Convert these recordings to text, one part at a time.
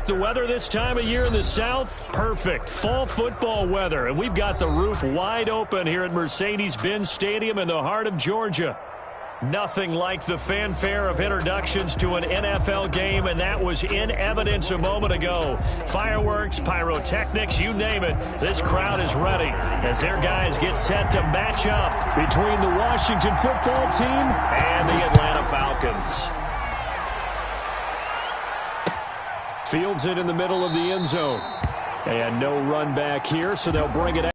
the weather this time of year in the South? Perfect. Fall football weather. And we've got the roof wide open here at Mercedes-Benz Stadium in the heart of Georgia. Nothing like the fanfare of introductions to an NFL game, and that was in evidence a moment ago. Fireworks, pyrotechnics, you name it. This crowd is ready as their guys get set to match up between the Washington football team and the Atlanta Falcons. Fields it in the middle of the end zone. And no run back here, so they'll bring it out.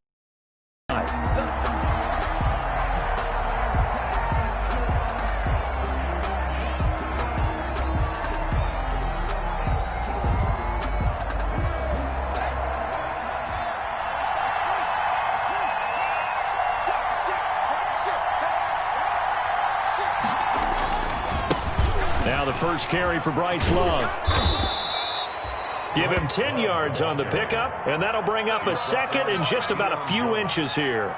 Now the first carry for Bryce Love. Give him 10 yards on the pickup, and that'll bring up a second in just about a few inches here.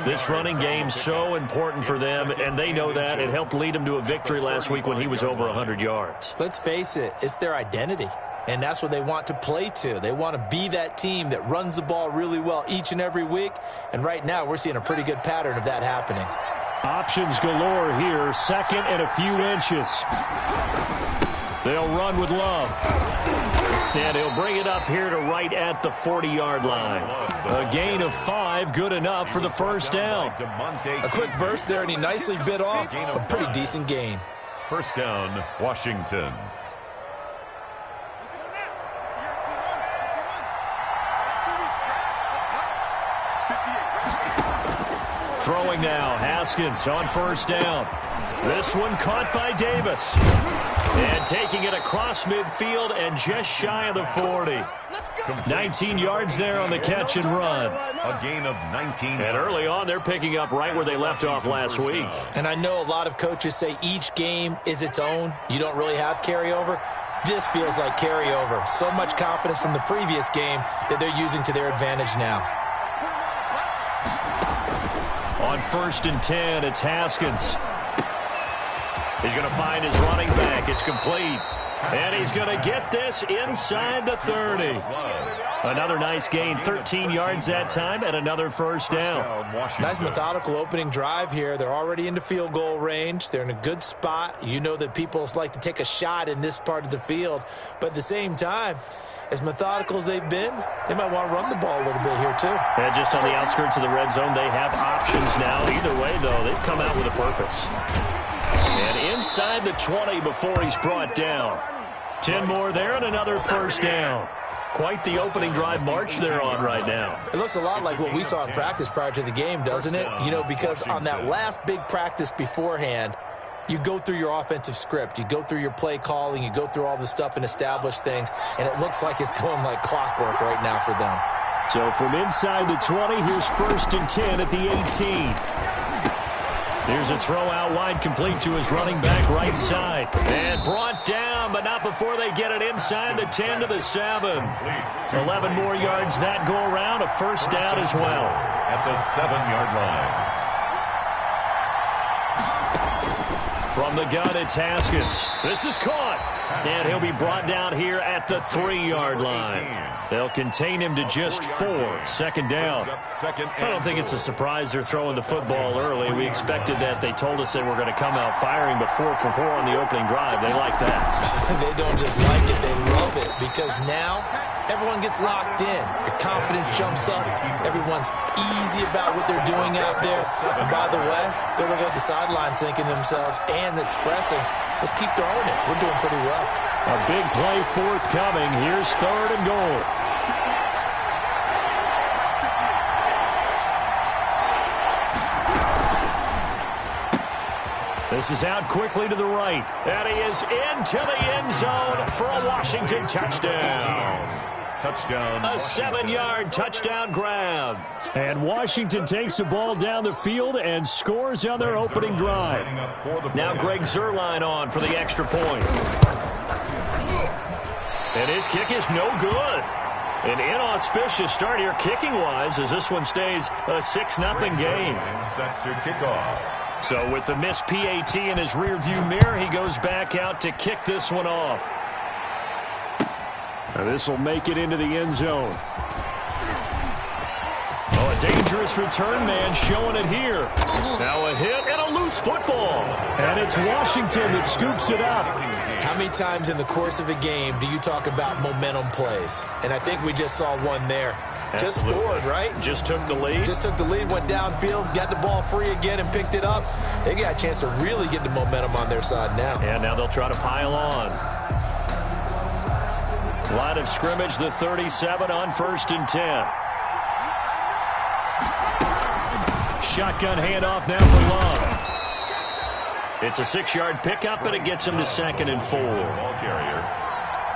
This running game's so important for them, and they know that. It helped lead them to a victory last week when he was over 100 yards. Let's face it, it's their identity, and that's what they want to play to. They want to be that team that runs the ball really well each and every week, and right now we're seeing a pretty good pattern of that happening. Options galore here, second and a few inches. They'll run with Love. And he'll bring it up here to right at the 40-yard line. A gain of 5, good enough for the first down. A quick burst there, and he nicely bit off a pretty decent gain. First down, Washington. Throwing now, Haskins on first down. This one caught by Davis. And taking it across midfield and just shy of the 40. 19 yards there on the catch and run. A gain of 19. And early on, they're picking up right where they left off last week. And I know a lot of coaches say each game is its own. You don't really have carryover. This feels like carryover. So much confidence from the previous game that they're using to their advantage now. On first and 10, it's Haskins. He's going to find his running back. It's complete. And he's going to get this inside the 30. Another nice gain, 13 yards that time, and another first down. Nice methodical opening drive here. They're already into field goal range. They're in a good spot. You know that people like to take a shot in this part of the field. But at the same time, as methodical as they've been, they might want to run the ball a little bit here too. And just on the outskirts of the red zone, they have options now. Either way, though, they've come out with a purpose. And inside the 20 before he's brought down. 10 more there and another first down. Quite the opening drive march they're on right now. It looks a lot like what we saw in practice prior to the game, doesn't it? You know, because on that last big practice beforehand, you go through your offensive script. You go through your play calling. You go through all the stuff and establish things. And it looks like it's going like clockwork right now for them. So from inside the 20, here's first and 10 at the 18. Here's a throw out wide, complete to his running back right side. And brought down, but not before they get it inside the 10 to the 7. 11 more yards that go around, a first down as well. At the 7-yard line. From the gun, it's Haskins. This is caught. And he'll be brought down here at the 3-yard line. They'll contain him to just 4. Second down. I don't think it's a surprise they're throwing the football early. We expected that. They told us they were going to come out firing, but 4 for 4 on the opening drive. They like that. They don't just like it, they love it, because now everyone gets locked in. Your confidence jumps up. Everyone's easy about what they're doing out there. And by the way, they're looking at the sideline thinking to themselves and expressing, let's keep throwing it. We're doing pretty well. A big play forthcoming. Here's third and goal. This is out quickly to the right. And he is into the end zone for a Washington touchdown. Touchdown. A 7-yard touchdown grab. And Washington takes the ball down the field and scores on their opening drive. Now Greg Zuerlein on for the extra point. And his kick is no good. An inauspicious start here kicking-wise as this one stays a 6-0 game. Set to kick off. So with the missed PAT in his rearview mirror, he goes back out to kick this one off. This will make it into the end zone. Oh, a dangerous return man showing it here. Now a hit and a loose football. And it's Washington that scoops it up. How many times in the course of a game do you talk about momentum plays? And I think we just saw one there. Just scored, right? Just took the lead. Just took the lead, went downfield, got the ball free again, and picked it up. They got a chance to really get the momentum on their side now. And now they'll try to pile on. Line of scrimmage, the 37 on 1st and 10. Shotgun handoff now for Love. It's a 6-yard pickup, and it gets him to 2nd and 4. Ball carrier.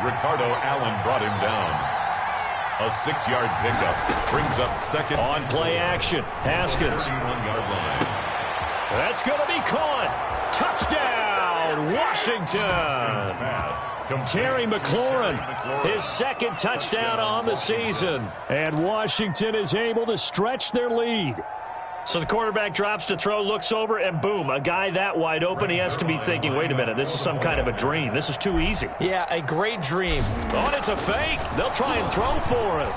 Ricardo Allen brought him down. A 6-yard pickup brings up 2nd. On play action, Haskins. 31-yard line. That's going to be caught. Touchdown, Washington. Terry McLaurin, his 2nd touchdown on the season. And Washington is able to stretch their lead. So the quarterback drops to throw, looks over, and boom, a guy that wide open, he has to be thinking, wait a minute, this is some kind of a dream. This is too easy. Yeah, a great dream. Oh, and it's a fake. They'll try and throw for him.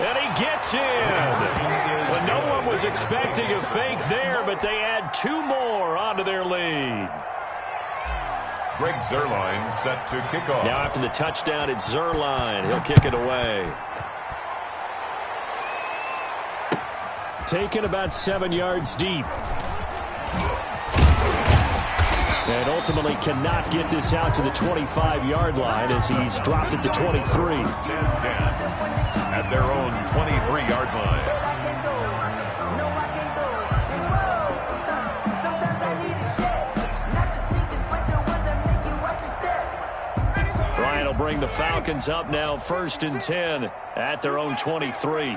And he gets in. Well, no one was expecting a fake there, but they add 2 more onto their lead. Greg Zuerlein set to kick off. Now after the touchdown, it's Zuerlein. He'll kick it away. Taken about 7 yards deep. And ultimately cannot get this out to the 25-yard line as he's dropped it to 23. Stand 10 at their own 23-yard line. Ryan will bring the Falcons up now 1st and 10 at their own 23.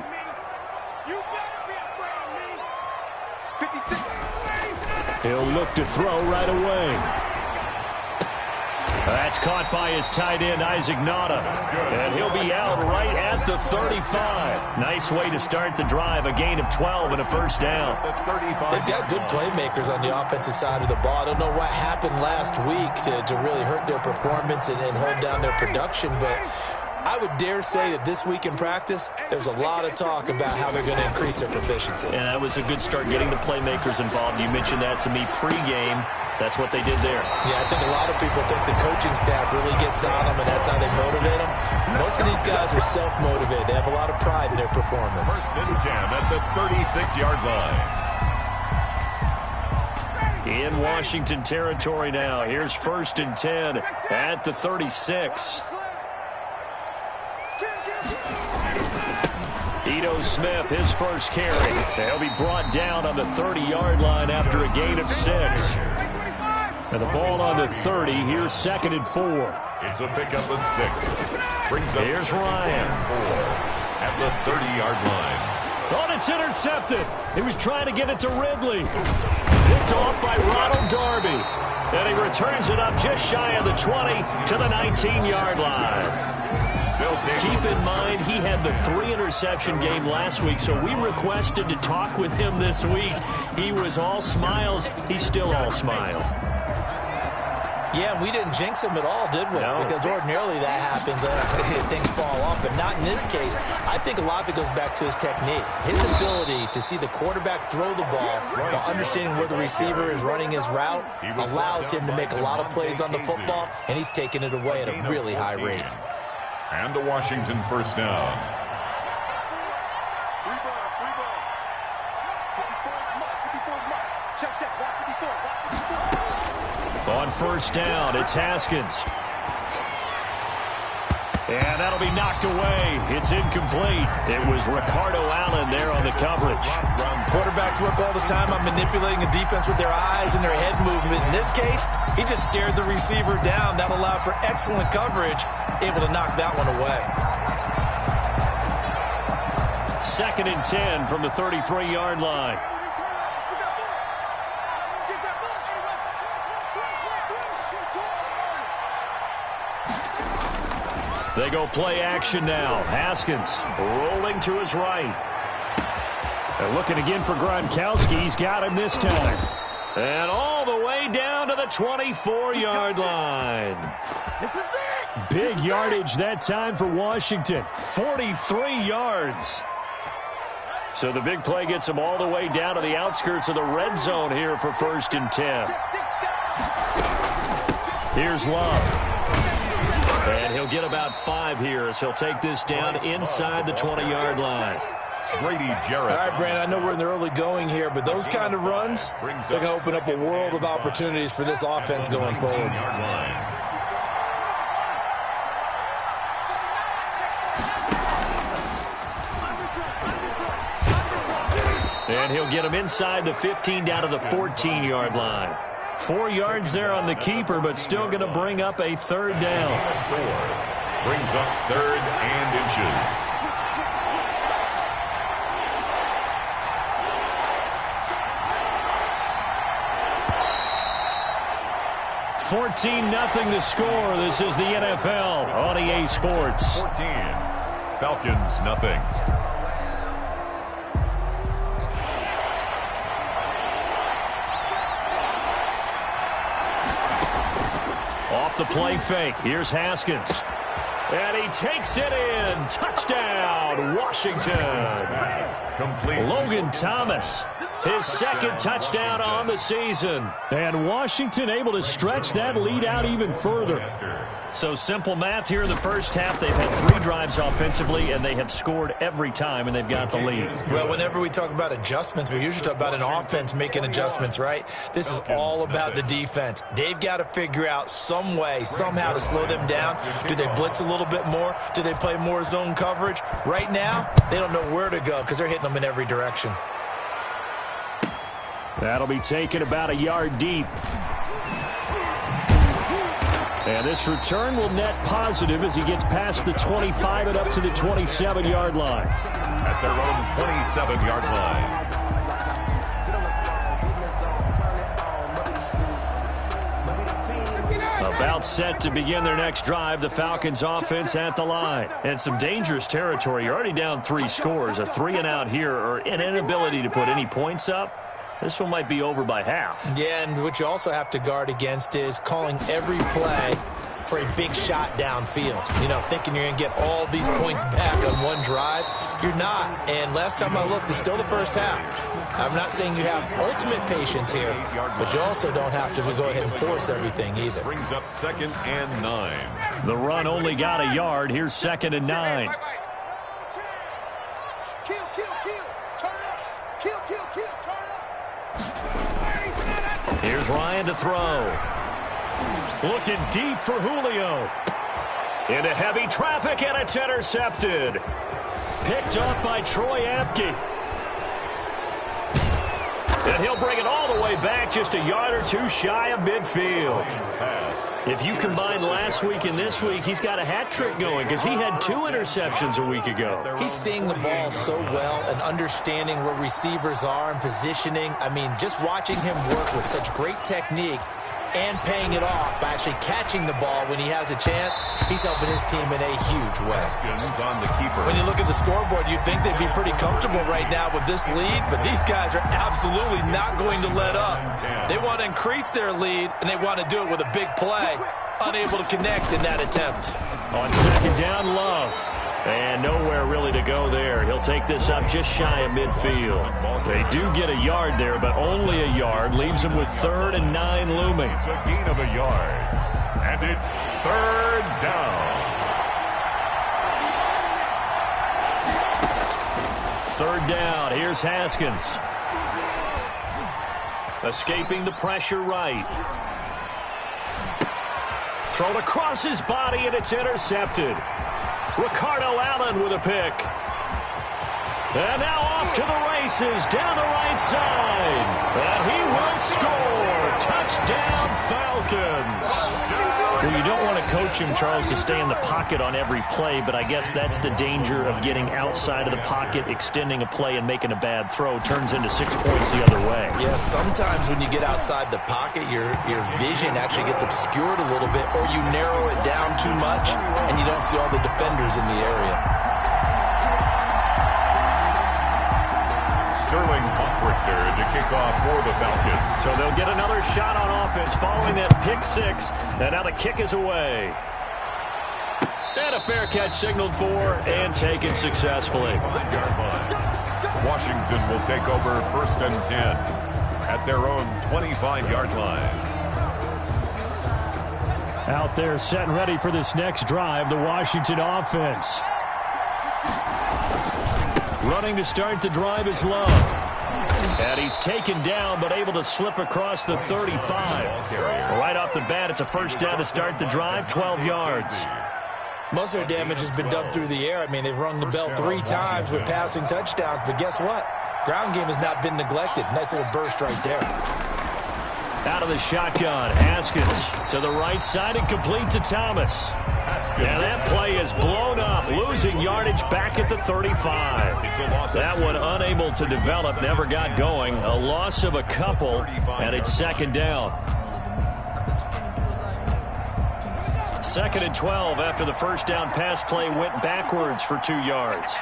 He'll look to throw right away. That's caught by his tight end, Isaac Nauta. And he'll be out right at the 35. Nice way to start the drive. A gain of 12 and a 1st down. They've got good playmakers on the offensive side of the ball. I don't know what happened last week to really hurt their performance and hold down their production, but I would dare say that this week in practice, there's a lot of talk about how they're going to increase their proficiency. And that was a good start getting the playmakers involved. You mentioned that to me pregame. That's what they did there. Yeah, I think a lot of people think the coaching staff really gets on them, and that's how they motivate them. Most of these guys are self-motivated. They have a lot of pride in their performance. 1st and 10 at the 36-yard line. In Washington territory now. Here's 1st and 10 at the 36. Ito Smith, his 1st carry. They'll be brought down on the 30-yard line after a gain of 6. And the ball on the 30. Here's 2nd and 4. It's a pickup of 6. Brings up Here's Ryan. 4 at the 30-yard line. Oh, and it's intercepted. He was trying to get it to Ridley. Picked off by Ronald Darby. And he returns it up just shy of the 20 to the 19-yard line. Keep in mind, he had the 3-interception game last week, so we requested to talk with him this week. He was all smiles. He's still all smile. Yeah, we didn't jinx him at all, did we? No. Because ordinarily that happens. Things fall off, but not in this case. I think a lot of it goes back to his technique. His ability to see the quarterback throw the ball while understanding where the receiver is running his route allows him to make a lot of plays on the football, and he's taking it away at a really high rate. And a Washington 1st down. On 1st down, it's Haskins. And that'll be knocked away. It's incomplete. It was Ricardo Allen there on the coverage. Quarterbacks work all the time on manipulating the defense with their eyes and their head movement. In this case, he just stared the receiver down. That allowed for excellent coverage, able to knock that one away. 2nd and 10 from the 33-yard line. They go play action now. Haskins rolling to his right. They're looking again for Gronkowski. He's got him this time. And all the way down to the 24-yard line. This is it. Big yardage that time for Washington. 43 yards. So the big play gets them all the way down to the outskirts of the red zone here for 1st and 10. Here's Love. And he'll get about 5 here as he'll take this down inside the 20-yard line. Grady Jarrett. All right, Brandon, I know we're in the early going here, but those kind of runs, they're going to open up a world of opportunities for this offense going forward. And he'll get him inside the 15 down to the 14-yard line. 4 yards there on the keeper, but still going to bring up a 3rd down. Brings up 3rd and inches. 14-0 the score. This is the NFL on EA Sports. 14. Falcons, nothing. Off the play fake. Here's Haskins. And he takes it in. Touchdown, Washington. Complete. Logan Thomas, his 2nd touchdown on the season. And Washington able to stretch that lead out even further. So simple math here in the first half. They've had 3 drives offensively, and they have scored every time, and they've got the lead. Well, whenever we talk about adjustments, we usually talk about an offense making adjustments, right? This is all about the defense. They've got to figure out some way, somehow to slow them down. Do they blitz a little bit more? Do they play more zone coverage? Right now, they don't know where to go because they're hitting them in every direction. That'll be taken about a yard deep. And this return will net positive as he gets past the 25 and up to the 27-yard line. At their own 27-yard line. About set to begin their next drive, the Falcons offense at the line. And some dangerous territory. You're already down 3 scores. A 3-and-out here or an inability to put any points up. This one might be over by half. Yeah, and what you also have to guard against is calling every play for a big shot downfield. You know, thinking you're going to get all these points back on one drive. You're not. And last time I looked, it's still the first half. I'm not saying you have ultimate patience here, but you also don't have to go ahead and force everything either. Brings up 2nd and 9. The run only got a yard. Here's 2nd and 9. Here's Ryan to throw. Looking deep for Julio. Into heavy traffic, and it's intercepted. Picked off by Troy Apke. And he'll bring it all the way back just a yard or 2 shy of midfield. If you combine last week and this week, he's got a hat trick going because he had 2 interceptions a week ago. He's seeing the ball so well and understanding where receivers are and positioning. I mean, just watching him work with such great technique and paying it off by actually catching the ball when he has a chance, he's helping his team in a huge way. On the keeper. When you look at the scoreboard, you'd think they'd be pretty comfortable right now with this lead, but these guys are absolutely not going to let up. They want to increase their lead, and they want to do it with a big play. Unable to connect in that attempt. On 2nd down, Love. And nowhere really to go there. He'll take this up just shy of midfield. They do get a yard there, but only a yard. Leaves them with 3rd and 9 looming. It's a gain of a yard. And it's 3rd down. 3rd down. Here's Haskins. Escaping the pressure right. Thrown across his body, and it's intercepted. Ricardo Allen with a pick. And now off to the races down the right side. And he will score. Touchdown, Falcons. Well, you don't want to coach him, Charles, to stay in the pocket on every play, but I guess that's the danger of getting outside of the pocket, extending a play, and making a bad throw. Turns into 6 points the other way. Yeah, sometimes when you get outside the pocket, your vision actually gets obscured a little bit, or you narrow it down too much, and you don't see all the defenders in the area. Sterling Hoffrick Hunter to kick off for the Falcons. So they'll get another shot on offense following that pick six. And now the kick is away. And a fair catch signaled for and taken successfully. Yard line. Washington will take over 1st and 10 at their own 25-yard line. Out there set and ready for this next drive, the Washington offense. Running to start the drive is Love. And he's taken down but able to slip across the 35. Right off the bat, it's a first down to start the drive, 12 yards. Most of their damage has been done through the air. I mean, they've rung the bell 3 times with passing touchdowns, but guess what? Ground game has not been neglected. Nice little burst right there. Out of the shotgun, Haskins to the right side and complete to Thomas. And that play is blown up, losing yardage back at the 35. That one unable to develop, never got going. A loss of a couple, and it's second down. 2nd and 12 after the first down pass play went backwards for 2 yards.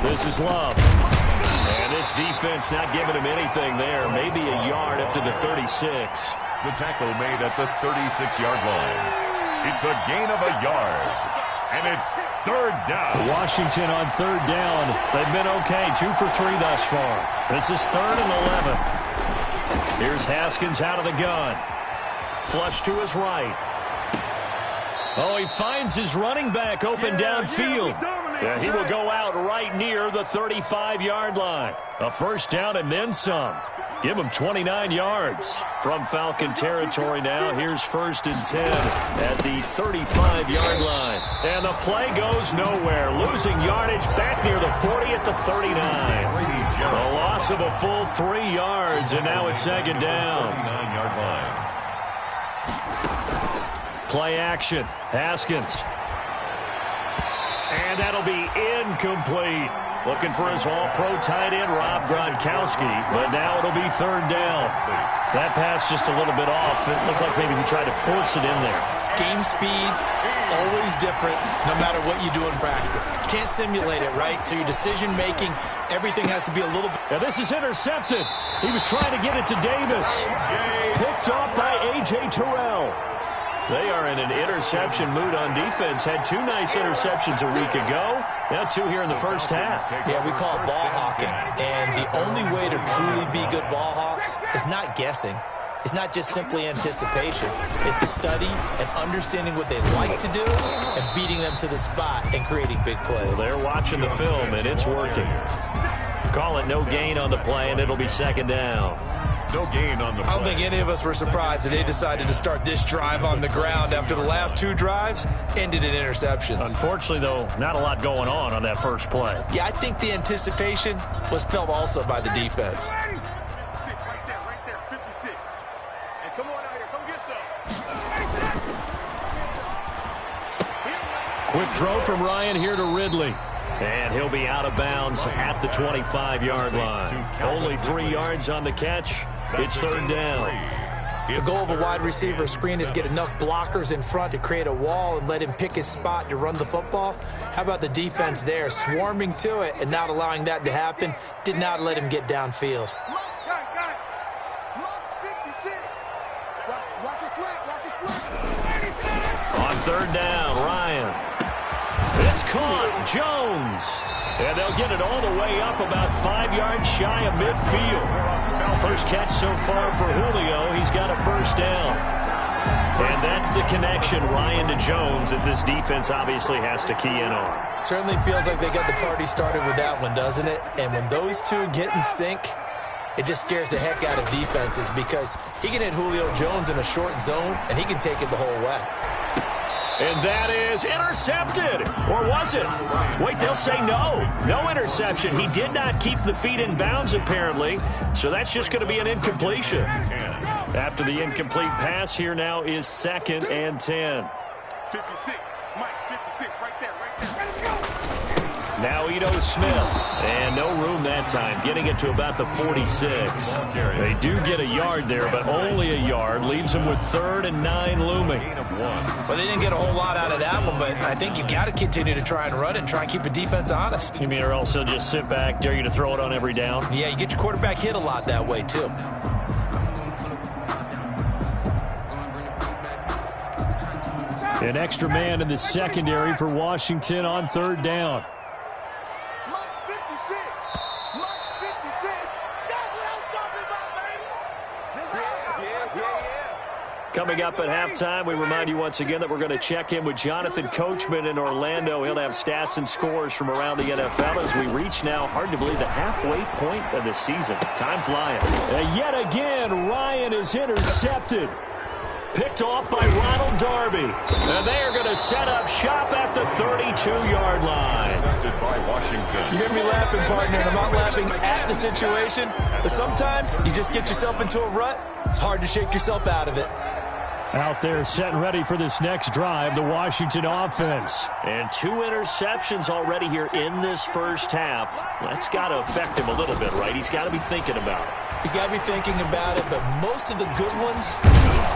This is Love. And this defense not giving him anything there. Maybe a yard up to the 36. The tackle made at the 36-yard line. It's a gain of a yard. And it's 3rd down. Washington on 3rd down. They've been okay. 2 for 3 thus far. This is 3rd and 11. Here's Haskins out of the gun. Flush to his right. Oh, he finds his running back open downfield. Yeah, he will go out right near the 35-yard line. A first down and then some. Give him 29 yards. From Falcon territory now, here's 1st and 10 at the 35-yard line. And the play goes nowhere. Losing yardage back near the 40 at the 39. A loss of a full 3 yards, and now it's 2nd down. 39-yard line. Play action. Haskins. And that'll be incomplete. Looking for his all-pro tight end, Rob Gronkowski. But now it'll be 3rd down. That pass just a little bit off. It looked like maybe he tried to force it in there. Game speed, always different, no matter what you do in practice. You can't simulate it, right? So your decision-making, everything has to be a little bit. Now this is intercepted. He was trying to get it to Davis. Picked off by A.J. Terrell. They are in an interception mood on defense. Had 2 nice interceptions a week ago. Now 2 here in the first half. Yeah, we call it ball hawking. And the only way to truly be good ball hawks is not guessing. It's not just simply anticipation. It's study and understanding what they like to do and beating them to the spot and creating big plays. Well, they're watching the film, and it's working. Call it no gain on the play, and it'll be 2nd down. No gain on the play. I don't think any of us were surprised that they decided to start this drive on the ground after the last 2 drives ended in interceptions. Unfortunately, though, not a lot going on that first play. Yeah, I think the anticipation was felt also by the defense. Right there, 56. And come on out here, come get some. Quick throw from Ryan here to Ridley. And he'll be out of bounds at the 25-yard line. Only 3 yards on the catch. It's 3rd down. The goal of a wide receiver screen is get enough blockers in front to create a wall and let him pick his spot to run the football. How about the defense there, swarming to it and not allowing that to happen? Did not let him get downfield. On 3rd down, Ryan. It's caught. Jones. And they'll get it all the way up about 5 yards shy of midfield. First catch so far for Julio. He's got a first down. And that's the connection, Ryan to Jones, that this defense obviously has to key in on. Certainly feels like they got the party started with that one, doesn't it? And when those two get in sync, it just scares the heck out of defenses because he can hit Julio Jones in a short zone, and he can take it the whole way. And that is intercepted. Or was it? Wait, they'll say no. No interception. He did not keep the feet in bounds, apparently. So that's just going to be an incompletion. After the incomplete pass, here now is 2nd and 10. 56. Mike, 56. Right there. Let's go. Now Ito Smith. And no room that time, getting it to about the 46. They do get a yard there, but only a yard. Leaves them with 3rd and 9 looming. Well, they didn't get a whole lot out of that one, but I think you've got to continue to try and run it and try and keep the defense honest. You mean or else they'll just sit back, dare you to throw it on every down? Yeah, you get your quarterback hit a lot that way, too. An extra man in the secondary for Washington on 3rd down. Coming up at halftime, we remind you once again that we're going to check in with Jonathan Coachman in Orlando. He'll have stats and scores from around the NFL as we reach now, hard to believe, the halfway point of the season. Time flying. And yet again, Ryan is intercepted. Picked off by Ronald Darby. And they are going to set up shop at the 32-yard line. Intercepted by Washington. You hear me laughing, partner, and I'm not laughing at the situation. But sometimes you just get yourself into a rut. It's hard to shake yourself out of it. Out there setting ready for this next drive, the Washington offense. And 2 interceptions already here in this first half. That's got to affect him a little bit, right? He's got to be thinking about it. He's got to be thinking about it, but most of the good ones,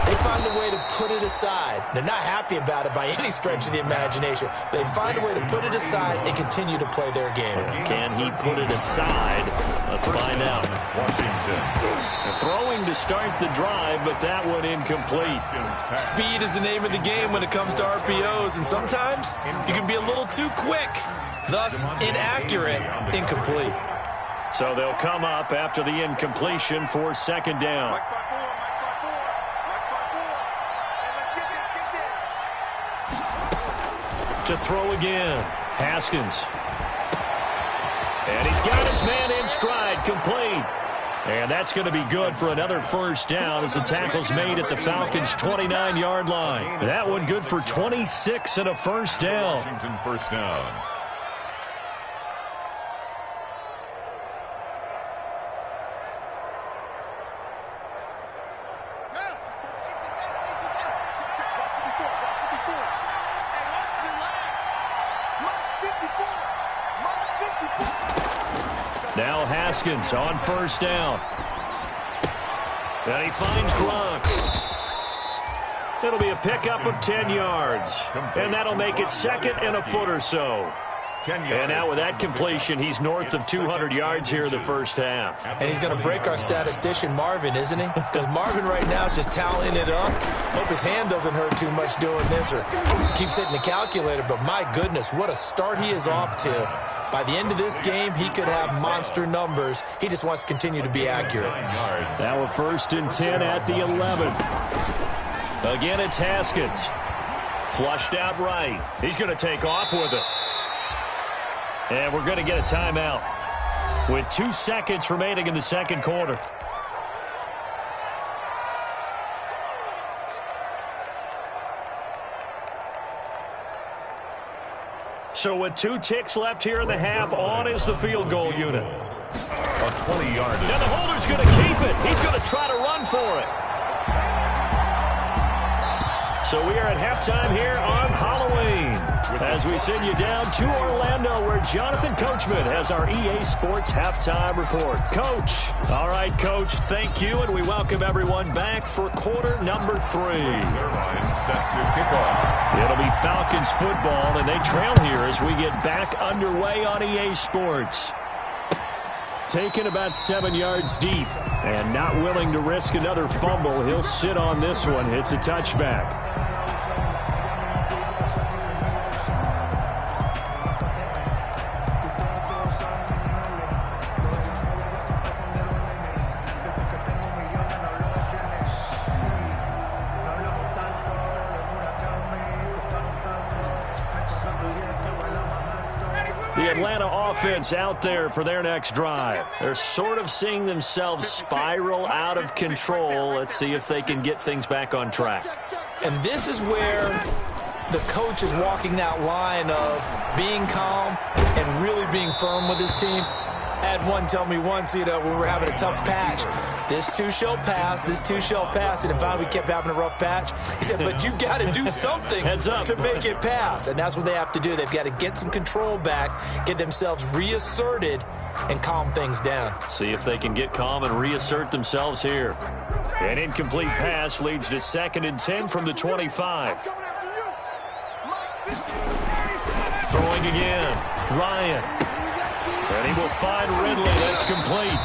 they find a way to put it aside. They're not happy about it by any stretch of the imagination. They find a way to put it aside and continue to play their game. Can he put it aside? Let's find out. Washington. Throwing to start the drive, but that one incomplete. Speed is the name of the game when it comes to RPOs, and sometimes you can be a little too quick, thus inaccurate, incomplete. So they'll come up after the incompletion for 2nd down. To throw again, Haskins. And he's got his man in stride, complete. And that's going to be good for another 1st down as the tackle's made at the Falcons' 29-yard line. That one good for 26 and a 1st down. Washington 1st down. Now Haskins on 1st down. And he finds Gronk. It'll be a pickup of 10 yards. And that'll make it 2nd and a foot or so. And now with that completion, he's north of 200 yards here in the first half. And he's going to break our statistician, Marvin, isn't he? Because Marvin right now is just tallying it up. Hope his hand doesn't hurt too much doing this or keeps hitting the calculator. But my goodness, what a start he is off to. By the end of this game, he could have monster numbers. He just wants to continue to be accurate. Now a 1st and 10 at the 11. Again, it's Haskins. Flushed out right. He's going to take off with it. And we're going to get a timeout with 2 seconds remaining in the 2nd quarter. So with 2 ticks left here in the half, on is the field goal unit. A 20-yard. And the holder's going to keep it. He's going to try to run for it. So we are at halftime here on Halloween as we send you down to Orlando where Jonathan Coachman has our EA Sports Halftime Report. Coach. All right, Coach, thank you, and we welcome everyone back for quarter number 3. Set to kick off. It'll be Falcons football, and they trail here as we get back underway on EA Sports. Taken about 7 yards deep and not willing to risk another fumble. He'll sit on this one. It's a touchback. The Atlanta offense out there for their next drive. They're sort of seeing themselves spiral out of control. Let's see if they can get things back on track. And this is where the coach is walking that line of being calm and really being firm with his team. Had one tell me once, when we were having a tough patch, this too shall pass, this too shall pass. And finally we kept having a rough patch. He said, but you got to do something to make it pass. And that's what they have to do. They've got to get some control back, get themselves reasserted, and calm things down. See if they can get calm and reassert themselves here. An incomplete pass leads to 2nd and 10 from the 25. Throwing again. Ryan. And he will find Ridley. That's complete.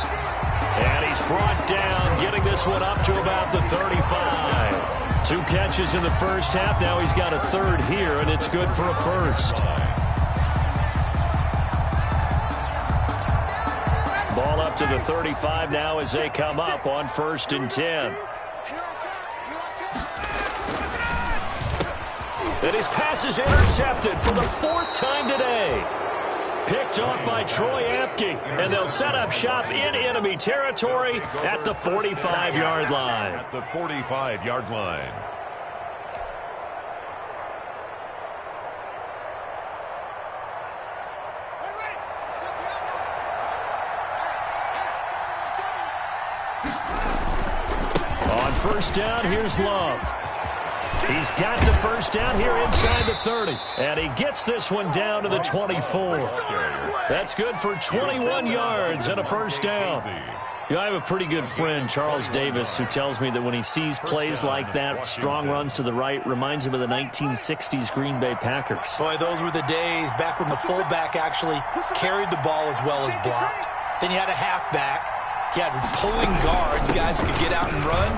And he's brought down, getting this one up to about the 35. 2 catches in the first half. Now he's got a 3rd here, and it's good for a 1st. Ball up to the 35 now as they come up on 1st and 10. And his pass is intercepted for the 4th time today. Picked off by Troy Apke, and they'll set up shop in enemy territory at the 45-yard line. At the 45-yard line. On 1st down, here's Love. He's got the 1st down here inside the 30. And he gets this one down to the 24. That's good for 21 yards and a 1st down. I have a pretty good friend, Charles Davis, who tells me that when he sees plays like that, strong runs to the right, reminds him of the 1960s Green Bay Packers. Boy, those were the days back when the fullback actually carried the ball as well as blocked. Then you had a halfback. He had pulling guards, guys who could get out and run.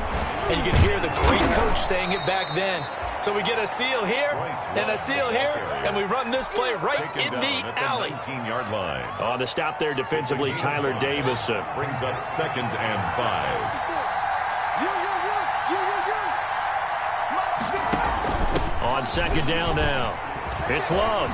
And you could hear the great coach saying it back then. So we get a seal here and a seal here, and we run this play right in the alley. 19-yard line. On the stop there defensively, Tyler Davison. Brings up 2nd and 5. On 2nd down now, it's Love.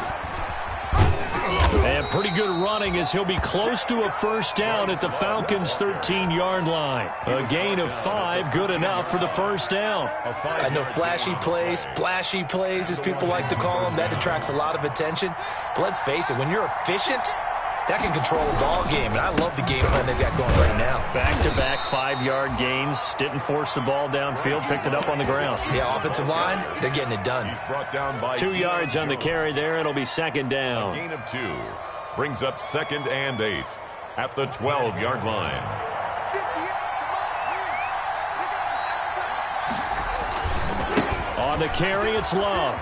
And pretty good running as he'll be close to a 1st down at the Falcons' 13-yard line. A gain of 5, good enough for the 1st down. I know flashy plays, splashy plays, as people like to call them, that attracts a lot of attention. But let's face it, when you're efficient, that can control a ball game. And I love the game plan they've got going right now. Back-to-back 5-yard gains. Didn't force the ball downfield. Picked it up on the ground. Yeah, offensive line, they're getting it done. Brought down by 2 yards on the carry there. It'll be 2nd down. A gain of 2. Brings up 2nd and 8 at the 12-yard line. On the carry, it's Love.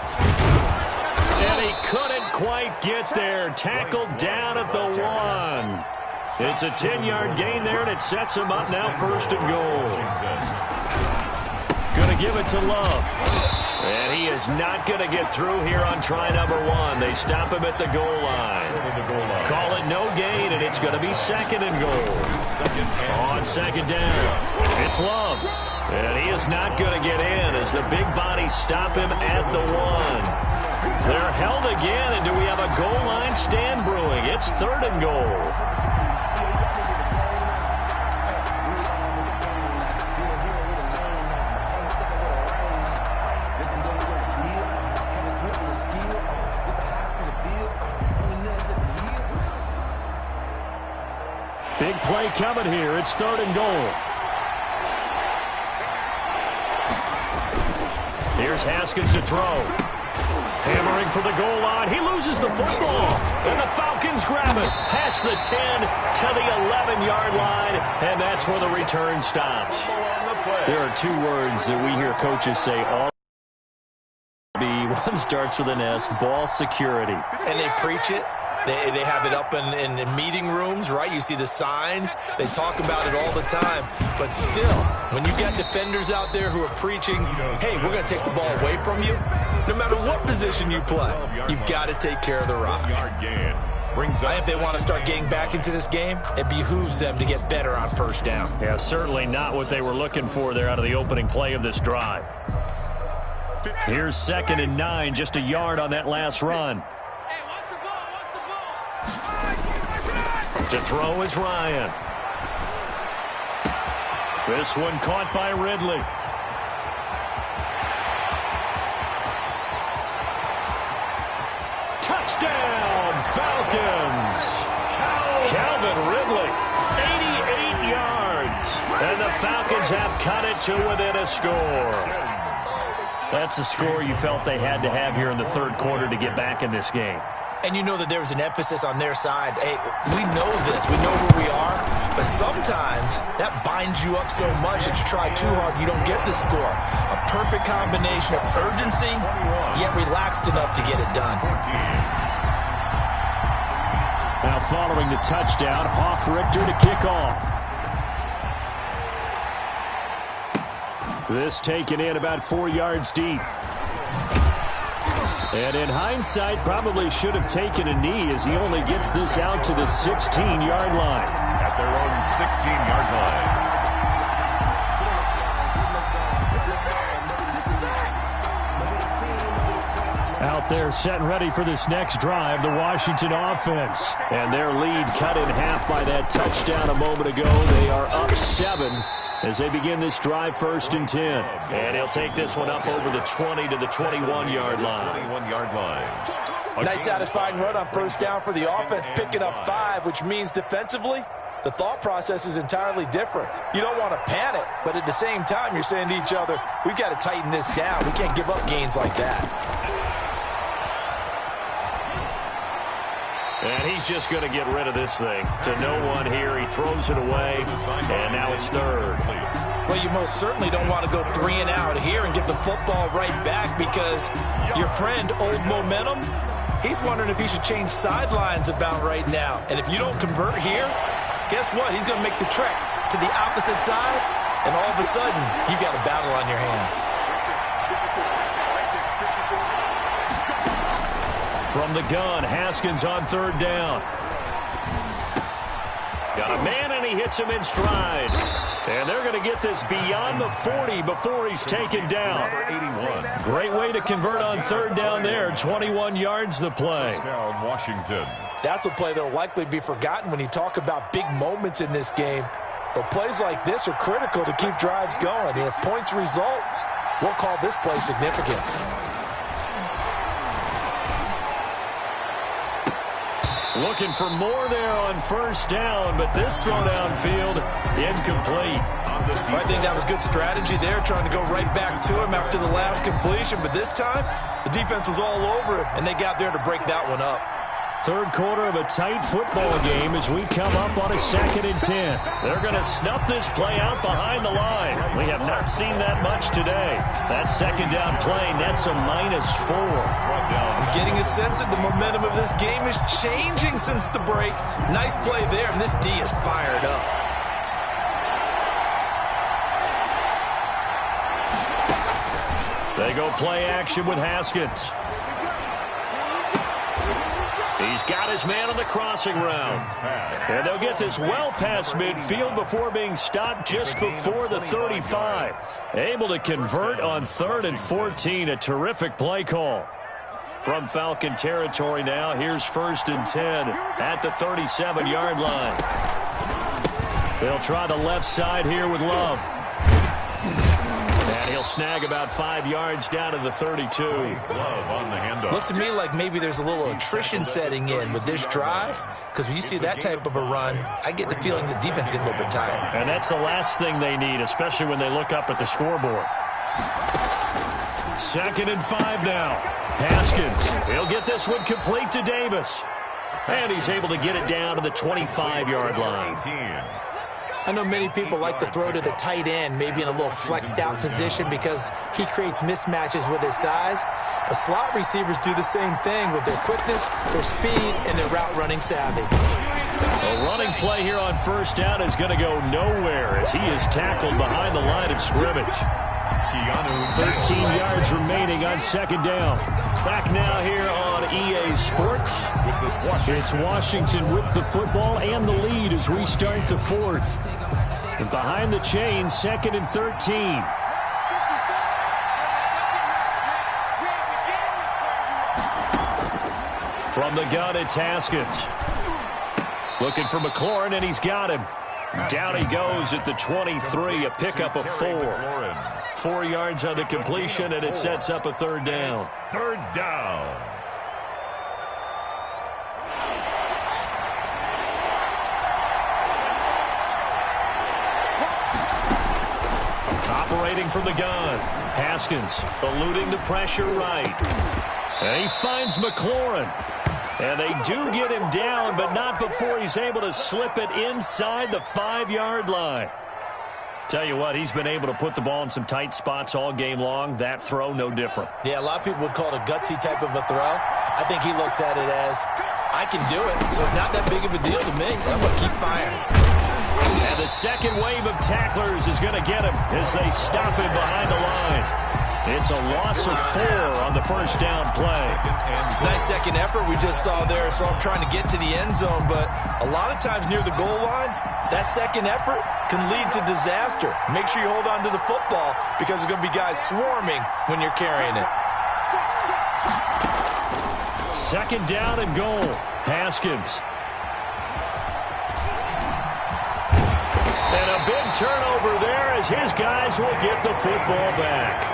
And he couldn't quite get there. Tackled down at the 1. It's a 10-yard gain there, and it sets him up now 1st and goal. Going to give it to Love. And he is not going to get through here on try number 1. They stop him at the goal line. Call it no gain, and it's going to be 2nd and goal. On 2nd down, it's Love. And he is not going to get in as the big bodies stop him at the 1. They're held again, and do we have a goal line stand brewing? It's 3rd and goal. Big play coming here. It's 3rd and goal. Here's Haskins to throw. Hammering for the goal line. He loses the football. And the Falcons grab it. Past the 10 to the 11-yard line. And that's where the return stops. There are 2 words that we hear coaches say all the one starts with an S, ball security. And they preach it. They have it up in meeting rooms, right? You see the signs. They talk about it all the time. But still, when you've got defenders out there who are preaching, hey, we're going to take the ball away from you, no matter what position you play, you've got to take care of the rock. I think they want to start getting back into this game. It behooves them to get better on 1st down. Yeah, certainly not what they were looking for there out of the opening play of this drive. Here's 2nd and 9, just a yard on that last run. To throw is Ryan. This one caught by Ridley. Touchdown, Falcons. Calvin Ridley And the Falcons have cut it to within a score. That's a score you felt they had to have here in the third quarter to get back in this game. And you know that there was an emphasis on their side. Hey, we know this. We know where we are. But sometimes that binds you up so much that you try too hard, you don't get the score. A perfect combination of urgency, yet relaxed enough to get it done. Now following the touchdown, Hoff-Richter to kick off. This taken in about 4 yards deep. And in hindsight, probably should have taken a knee as he only gets this out to the 16-yard line. At their own 16-yard line. Out there set and ready for this next drive, the Washington offense. And their lead cut in half by that touchdown a moment ago. They are up 7 as they begin this drive, 1st and 10. And he'll take this one up over the 20 to the 21-yard line. 21-yard line. Nice satisfying run on first down for the offense, picking up 5, which means defensively, the thought process is entirely different. You don't want to panic, but at the same time, you're saying to each other, we've got to tighten this down. We can't give up gains like that. And he's just going to get rid of this thing. To no one here, he throws it away, and now it's 3rd. Well, you most certainly don't want to go 3 and out here and get the football right back because your friend, Old Momentum, he's wondering if he should change sidelines about right now. And if you don't convert here, guess what? He's going to make the trek to the opposite side, and all of a sudden, you've got a battle on your hands. From the gun, Haskins on 3rd down. Got a man, and he hits him in stride. And they're going to get this beyond the 40 before he's taken down. 81. Great way to convert on 3rd down there. 21 yards the play. Down Washington. That's a play that will likely be forgotten when you talk about big moments in this game. But plays like this are critical to keep drives going. And if points result, we'll call this play significant. Looking for more there on 1st down, but this throw downfield, incomplete. I think that was good strategy there, trying to go right back to him after the last completion. But this time, the defense was all over him, and they got there to break that one up. Third quarter of a tight football game as we come up on a 2nd and 10. They're going to snuff this play out behind the line. We have not seen that much today. That 2nd down play, that's a -4. I'm getting a sense that the momentum of this game is changing since the break. Nice play there, and this D is fired up. They go play action with Haskins. He's got his man on the crossing route. And they'll get this well past midfield before being stopped just before the 35. Able to convert on 3rd and 14. A terrific play call. From Falcon territory now, here's 1st and 10 at the 37-yard line. They'll try the left side here with Love. And he'll snag about 5 yards down to the 32. Love on the handoff. Looks to me like maybe there's a little attrition setting in with this drive, because when you see that type of a run, I get the feeling the defense getting a little bit tired. And that's the last thing they need, especially when they look up at the scoreboard. 2nd and 5 now. Haskins, he'll get this one complete to Davis. And he's able to get it down to the 25-yard line. I know many people like to throw to the tight end, maybe in a little flexed out position because he creates mismatches with his size. But slot receivers do the same thing with their quickness, their speed, and their route running savvy. A running play here on 1st down is going to go nowhere as he is tackled behind the line of scrimmage. 13 yards remaining on 2nd down. Back now here on EA Sports. It's Washington with the football and the lead as we start the 4th. And behind the chains, 2nd and 13. From the gun, it's Haskins. Looking for McLaurin, and he's got him. Down he goes at the 23, a pickup of 4. 4 yards on the completion, and it sets up a 3rd down. 3rd down. Separating from the gun. Haskins eluding the pressure right. And he finds McLaurin. And they do get him down, but not before he's able to slip it inside the 5-yard line. Tell you what, he's been able to put the ball in some tight spots all game long. That throw, no different. Yeah, a lot of people would call it a gutsy type of a throw. I think he looks at it as, I can do it, so it's not that big of a deal to me. I'm going to keep firing. And the second wave of tacklers is going to get him as they stop him behind the line. It's a loss of 4 on the first down play. It's a nice second effort we just saw there, so I'm trying to get to the end zone, but a lot of times near the goal line, that second effort can lead to disaster. Make sure you hold on to the football because there's going to be guys swarming when you're carrying it. Second down and goal. Haskins. And a big turnover there as his guys will get the football back.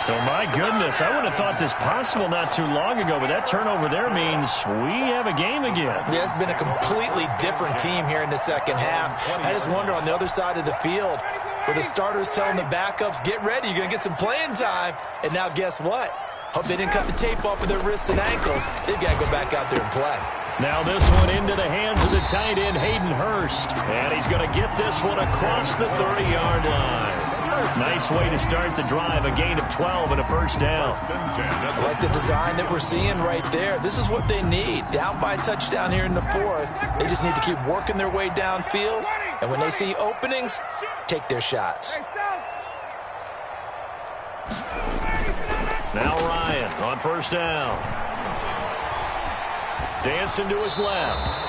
So, my goodness, I would have thought this possible not too long ago, but that turnover there means we have a game again. Yeah, it's been a completely different team here in the second half. I just wonder on the other side of the field, where the starters telling the backups, get ready, you're going to get some playing time. And now guess what? Hope they didn't cut the tape off of their wrists and ankles. They've got to go back out there and play. Now this one into the hands of the tight end, Hayden Hurst. And he's going to get this one across the 30-yard line. Nice way to start the drive, a gain of 12 and a first down. I like the design that we're seeing right there. This is what they need. Down by a touchdown here in the 4th. They just need to keep working their way downfield. And when they see openings, take their shots. Now Ryan on first down. Dancing to his left.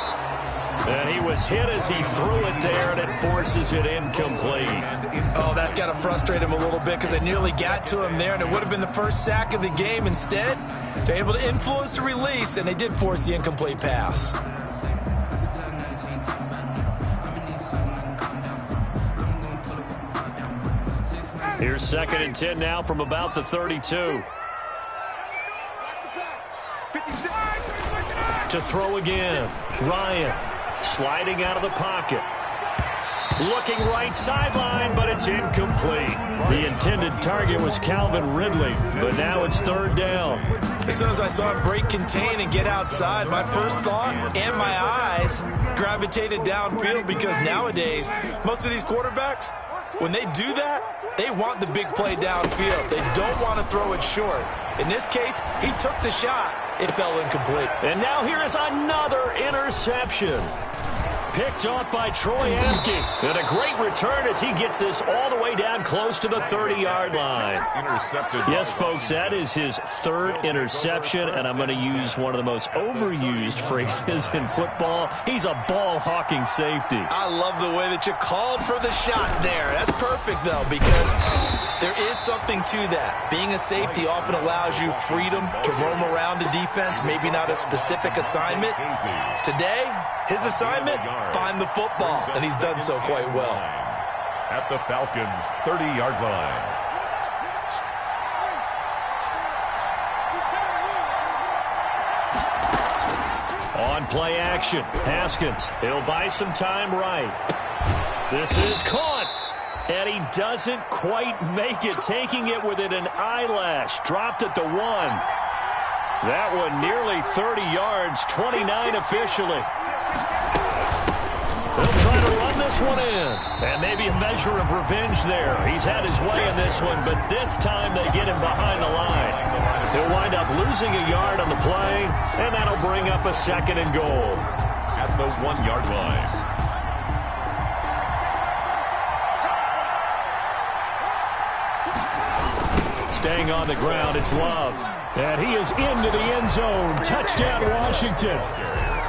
And he was hit as he threw it there, and it forces it incomplete. Oh, that's got to frustrate him a little bit because they nearly got to him there, and it would have been the first sack of the game. Instead, they're able to influence the release, and they did force the incomplete pass. Here's 2nd and 10 now from about the 32. To throw again. Ryan sliding out of the pocket. Looking right sideline, but it's incomplete. The intended target was Calvin Ridley, but now it's 3rd down. As soon as I saw him break contain and get outside, my first thought and my eyes gravitated downfield because nowadays, most of these quarterbacks, when they do that, they want the big play downfield. They don't want to throw it short. In this case, he took the shot. It fell incomplete. And now here is another interception. Picked off by Troy Apke. And a great return as he gets this all the way down close to the 30-yard line. Intercepted. Yes, folks, that is his 3rd interception, and I'm going to use one of the most overused phrases in football. He's a ball-hawking safety. I love the way that you called for the shot there. That's perfect, though, because there is something to that. Being a safety often allows you freedom to roam around the defense, maybe not a specific assignment. Today, his assignment, find the football, and he's done so quite well. At the Falcons' 30-yard line. On play action, Haskins. He'll buy some time right. This is caught. And he doesn't quite make it, taking it within an eyelash. Dropped at the 1. That one nearly 30 yards, 29 officially. They'll try to run this one in. And maybe a measure of revenge there. He's had his way in this one, but this time they get him behind the line. He'll wind up losing a yard on the play, and that'll bring up a 2nd and goal. At the 1-yard line. Staying on the ground, it's Love. And he is into the end zone. Touchdown, Washington.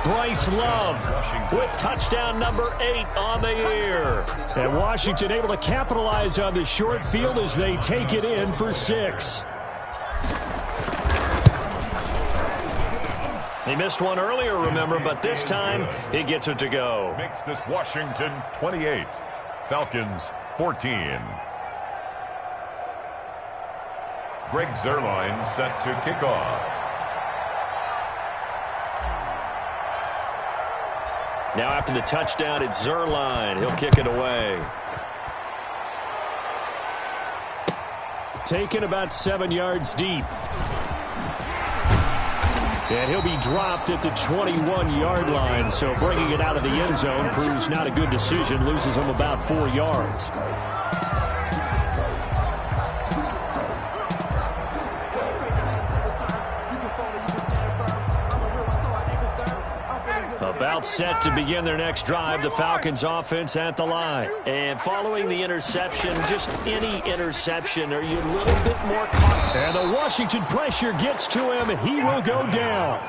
Bryce Love with touchdown number 8 on the year. And Washington able to capitalize on the short field as they take it in for 6. He missed one earlier, remember, but this time he gets it to go. Makes this Washington 28, Falcons 14. Greg Zuerlein set to kick off. Now after the touchdown, it's Zuerlein. He'll kick it away. taken about 7 yards deep. And he'll be dropped at the 21-yard line, so bringing it out of the end zone proves not a good decision, loses him about 4 yards. About set to begin their next drive, the Falcons offense at the line. And following the interception, just any interception, are you a little bit more confident? And the Washington pressure gets to him, and he will go down.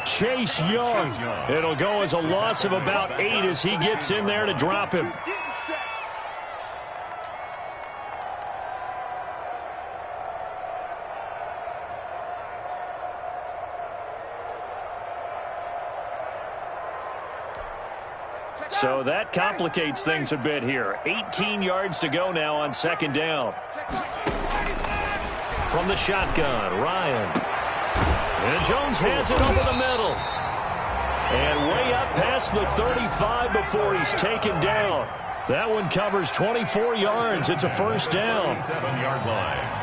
Chase Young. It'll go as a loss of about 8 as he gets in there to drop him. So that complicates things a bit here. 18 yards to go now on second down. From the shotgun, Ryan. And Jones has it over the middle. And way up past the 35 before he's taken down. That one covers 24 yards. It's a first down. 7-yard line.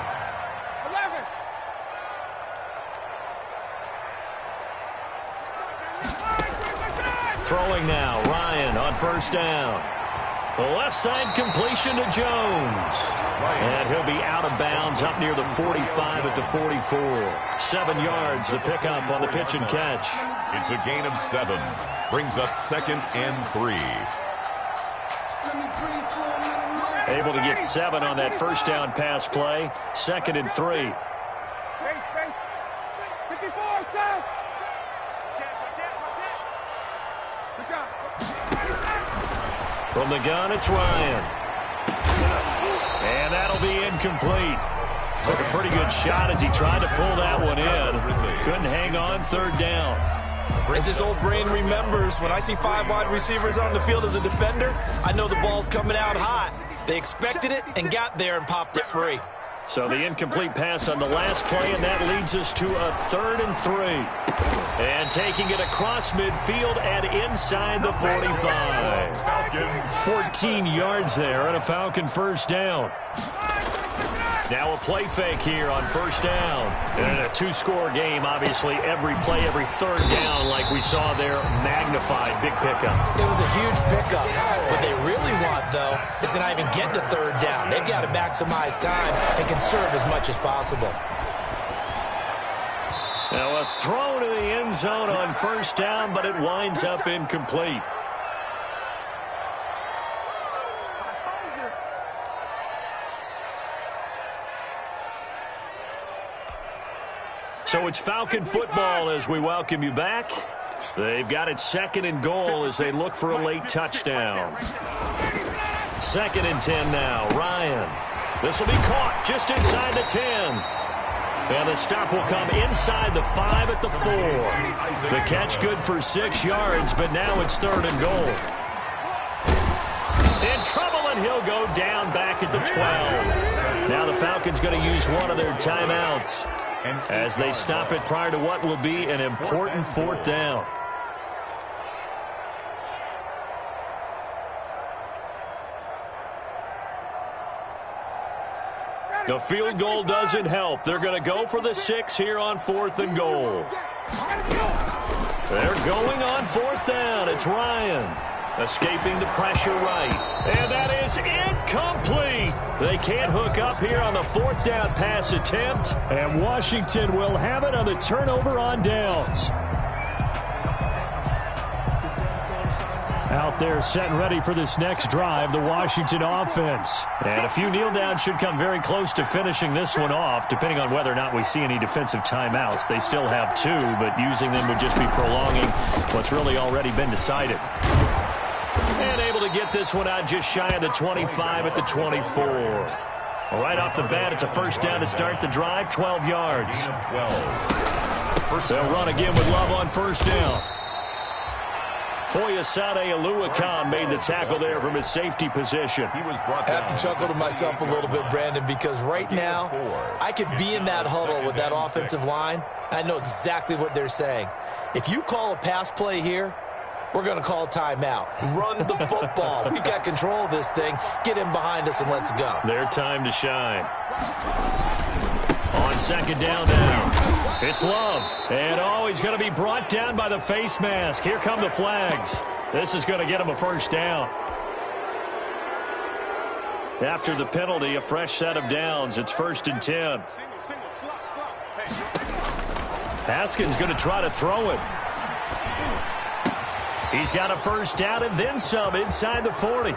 Throwing now, Ryan on first down. The left side completion to Jones. And he'll be out of bounds up near the 45 at the 44. 7 yards, the pickup on the pitch and catch. It's a gain of 7. Brings up 2nd and 3. Able to get 7 on that first down pass play. 2nd and 3. From the gun, it's Ryan. And that'll be incomplete. Took a pretty good shot as he tried to pull that one in. Couldn't hang on, third down. As his old brain remembers, when I see 5 wide receivers on the field as a defender, I know the ball's coming out hot. They expected it and got there and popped it free. So the incomplete pass on the last play, and that leads us to a 3rd and 3. And taking it across midfield and inside the 45. 14 yards there and a Falcon first down. Now a play fake here on first down. And in a 2-score game, obviously, every play, every third down, like we saw there, magnified. Big pickup. It was a huge pickup. What they really want, though, is to not even get to third down. They've got to maximize time and conserve as much as possible. Now a throw to the end zone on first down, but it winds up incomplete. So it's Falcon football as we welcome you back. They've got it 2nd and goal as they look for a late touchdown. 2nd and 10 now. Ryan. This will be caught just inside the 10. And the stop will come inside the 5 at the 4. The catch good for 6 yards, but now it's 3rd and goal. In trouble, and he'll go down back at the 12. Now the Falcons going to use one of their timeouts as they stop it prior to what will be an important 4th down. The field goal doesn't help. They're going to go for the 6 here on 4th and goal. They're going on 4th down. It's Ryan escaping the pressure right. And that is incomplete. They can't hook up here on the 4th down pass attempt. And Washington will have it on the turnover on downs. Out there set and ready for this next drive, the Washington offense. And a few kneel downs should come very close to finishing this one off, depending on whether or not we see any defensive timeouts. They still have 2, but using them would just be prolonging what's really already been decided. And able to get this one out just shy of the 25 at the 24. Right off the bat, it's a first down to start the drive, 12 yards. They'll run again with Love on first down. Foyesade Oluokun made the tackle there from his safety position. I have to chuckle to myself a little bit, Brandon, because right now I could be in that huddle with that offensive line, and I know exactly what they're saying. If you call a pass play here, we're going to call timeout. Run the football. We've got control of this thing. Get in behind us and let's go. Their time to shine. On second down now, it's Love. And he's going to be brought down by the face mask. Here come the flags. This is going to get him a first down. After the penalty, a fresh set of downs. It's 1st and 10. Haskins going to try to throw it. He's got a first down and then some inside the 40.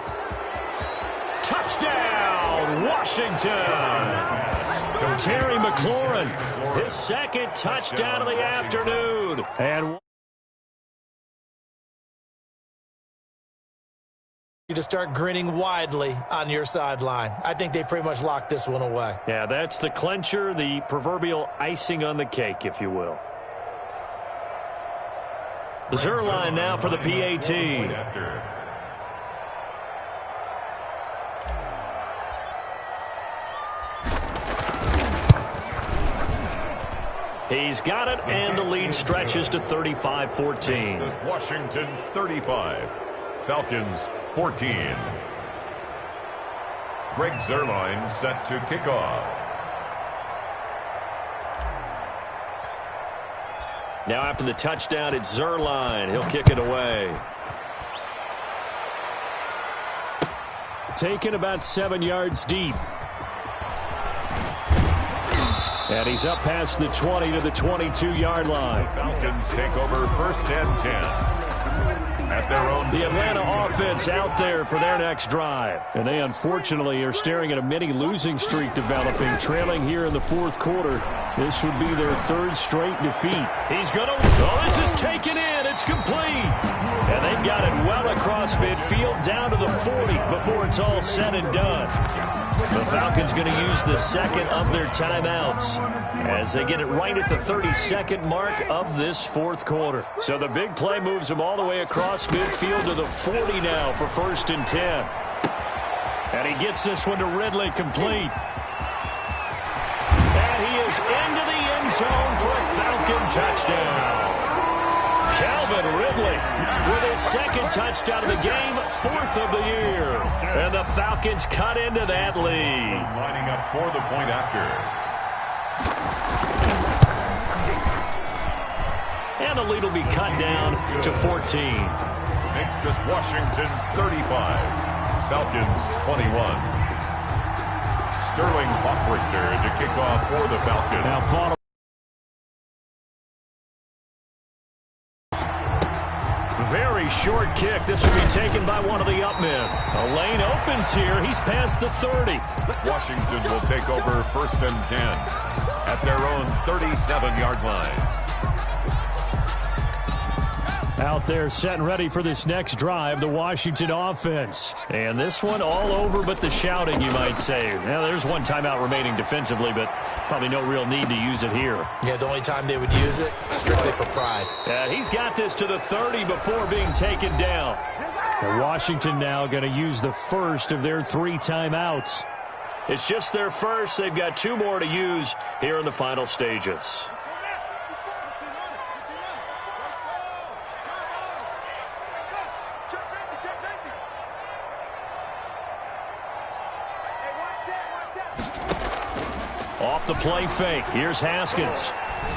Touchdown, Washington. Terry McLaurin, his second touchdown of the afternoon. And you to start grinning widely on your sideline. I think they pretty much locked this one away. yeah, that's the clincher, the proverbial icing on the cake, if you will. Zuerlein now for the PAT. He's got it, and the lead stretches to 35-14. Washington 35, Falcons 14. Greg Zuerlein set to kick off. Now after the touchdown, it's Zuerlein. He'll kick it away. Taken about 7 yards deep. And he's up past the 20 to the 22-yard line. Falcons take over 1st and 10. At their own. The Atlanta offense out there for their next drive. And they unfortunately are staring at a mini losing streak developing, trailing here in the 4th quarter. This would be their 3rd straight defeat. He's going to. Oh, this is taken in. It's complete. And they've got it well across midfield down to the 40 before it's all said and done. The Falcons going to use the second of their timeouts as they get it right at the 32nd mark of this 4th quarter. So the big play moves them all the way across midfield to the 40 now for 1st and 10. And he gets this one to Ridley complete. And he is into the end zone for a Falcon touchdown. Calvin Ridley with his 2nd touchdown of the game, 4th of the year. And the Falcons cut into that lead. Lining up for the point after. And the lead will be cut down to 14. Makes this Washington 35, Falcons 21. Sterling Hoffrichter to kick off for the Falcons. Now follow. Very short kick. This will be taken by one of the up men. A lane opens here. He's past the 30. Washington will take over 1st and 10 at their own 37-yard line. Out there set and ready for this next drive, the Washington offense. And this one all over but the shouting, you might say. Now, there's one timeout remaining defensively, but probably no real need to use it here. Yeah, the only time they would use it, strictly for pride. He's got this to the 30 before being taken down. And Washington now going to use the first of their 3 timeouts. It's just their first. They've got 2 more to use here in the final stages. Off the play fake. Here's Haskins.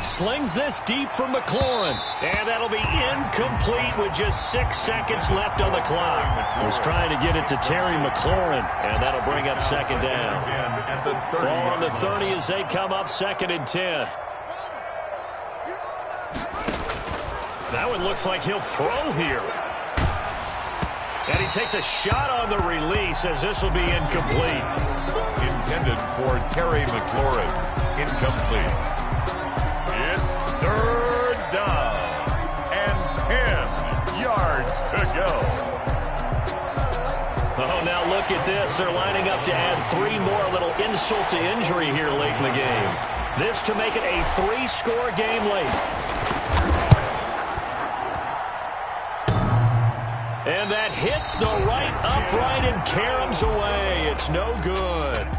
Slings this deep from McLaurin. And that'll be incomplete with just 6 seconds left on the clock. Was trying to get it to Terry McLaurin. And that'll bring up 2nd down. Ball on the 30 as they come up 2nd and 10. That one looks like he'll throw here. And he takes a shot on the release as this will be incomplete. Intended for Terry McLaurin. Incomplete. It's 3rd down and 10 yards to go. Oh, now look at this. They're lining up to add 3 more, a little insult to injury here late in the game. This to make it a 3-score game late. And that hits the right upright and caroms away. It's no good.